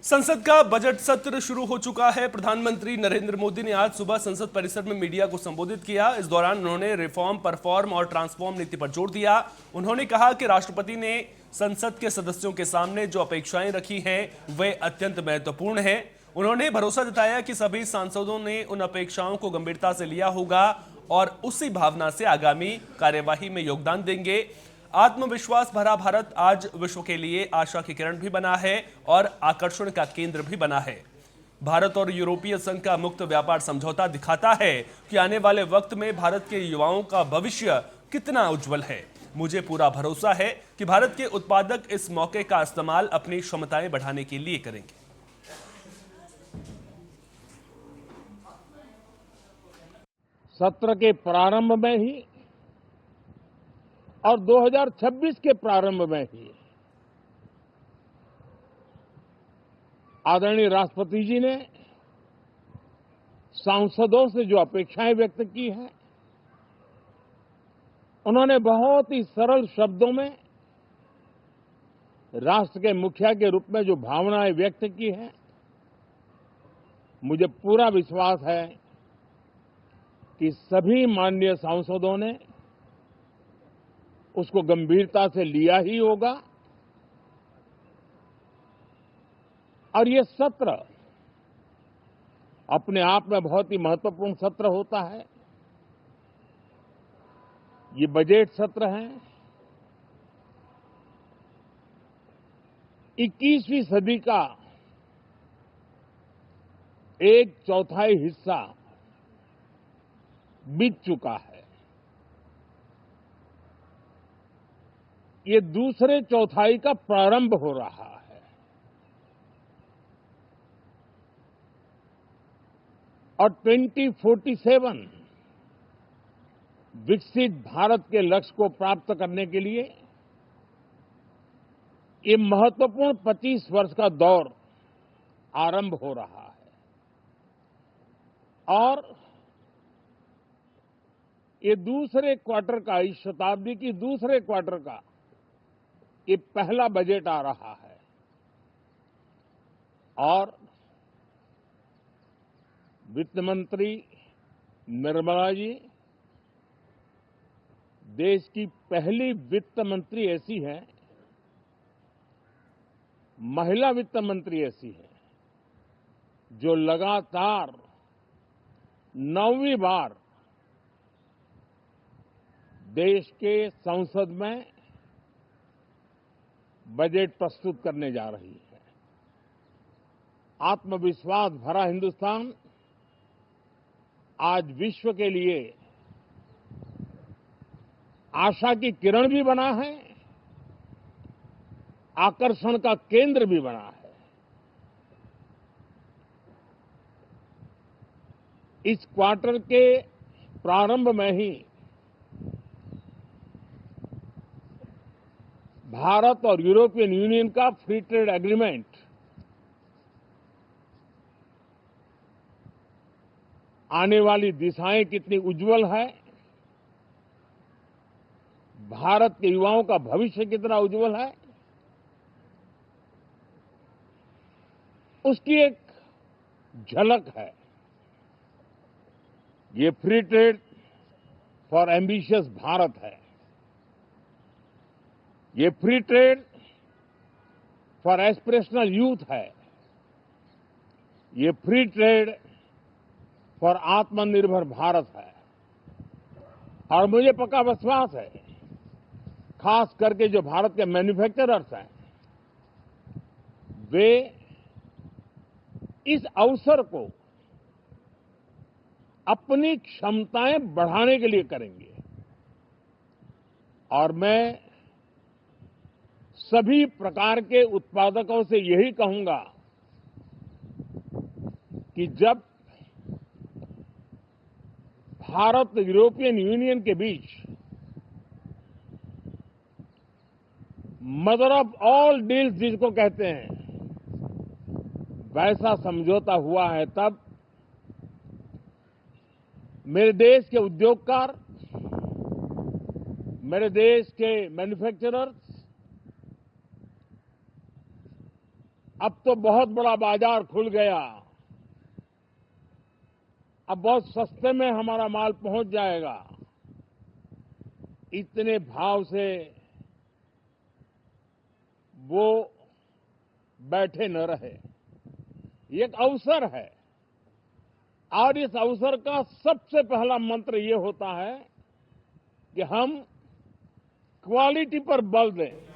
संसद का बजट सत्र शुरू हो चुका है। प्रधानमंत्री नरेंद्र मोदी ने आज सुबह संसद परिसर में मीडिया को संबोधित किया। इस दौरान उन्होंने रिफॉर्म, परफॉर्म और ट्रांसफॉर्म नीति पर जोर दिया। उन्होंने कहा कि राष्ट्रपति ने संसद के सदस्यों के सामने जो अपेक्षाएं रखी हैं वे अत्यंत महत्वपूर्ण हैं। उन्होंने भरोसा जताया कि सभी सांसदों ने उन अपेक्षाओं को गंभीरता से लिया होगा और उसी भावना से आगामी कार्यवाही में योगदान देंगे। आत्मविश्वास भरा भारत आज विश्व के लिए आशा की किरण भी बना है और आकर्षण का केंद्र भी बना है। भारत और यूरोपीय संघ का मुक्त व्यापार समझौता दिखाता है कि आने वाले वक्त में भारत के युवाओं का भविष्य कितना उज्जवल है। मुझे पूरा भरोसा है कि भारत के उत्पादक इस मौके का इस्तेमाल अपनी क्षमताएं बढ़ाने के लिए करेंगे। सत्र के प्रारंभ में ही और 2026 के प्रारंभ में ही आदरणीय राष्ट्रपति जी ने सांसदों से जो अपेक्षाएं व्यक्त की हैं, उन्होंने बहुत ही सरल शब्दों में राष्ट्र के मुखिया के रूप में जो भावनाएं व्यक्त की हैं, मुझे पूरा विश्वास है कि सभी माननीय सांसदों ने उसको गंभीरता से लिया ही होगा और ये सत्र अपने आप में बहुत ही महत्वपूर्ण सत्र होता है। ये बजट सत्र है। 21वीं सदी का एक चौथाई हिस्सा बीत चुका है। ये दूसरे चौथाई का प्रारंभ हो रहा है और 2047 विकसित भारत के लक्ष्य को प्राप्त करने के लिए ये महत्वपूर्ण 25 वर्ष का दौर आरंभ हो रहा है और ये दूसरे क्वार्टर का, इस शताब्दी की दूसरे क्वार्टर का ये पहला बजट आ रहा है और वित्त मंत्री निर्मला जी देश की पहली वित्त मंत्री ऐसी है, महिला वित्त मंत्री ऐसी है जो लगातार 9वीं बार देश के संसद में बजट प्रस्तुत करने जा रही है। आत्मविश्वास भरा हिंदुस्तान आज विश्व के लिए आशा की किरण भी बना है, आकर्षण का केंद्र भी बना है। इस क्वार्टर के प्रारंभ में ही भारत और यूरोपियन यूनियन का फ्री ट्रेड एग्रीमेंट आने वाली दिशाएं कितनी उज्जवल है, भारत के युवाओं का भविष्य कितना उज्जवल है, उसकी एक झलक है। ये free trade for ambitious Bharat है। ये free trade for aspirational youth है। ये फ्री ट्रेड फॉर आत्मनिर्भर भारत है और मुझे पक्का विश्वास है, खास करके जो भारत के मैन्युफैक्चरर्स हैं, वे इस अवसर को अपनी क्षमताएं बढ़ाने के लिए करेंगे और मैं सभी प्रकार के उत्पादकों से यही कहूंगा कि जब भारत यूरोपियन यूनियन के बीच मदर ऑफ ऑल डील्स जिसको कहते हैं, वैसा समझौता हुआ है, तब मेरे देश के उद्योगकार, मेरे देश के मैन्युफैक्चरर्स अब तो बहुत बड़ा बाजार खुल गया, अब बहुत सस्ते में हमारा माल पहुंच जाएगा, इतने भाव से वो बैठे न रहे। ये एक अवसर है और इस अवसर का सबसे पहला मंत्र ये होता है कि हम क्वालिटी पर बल दें।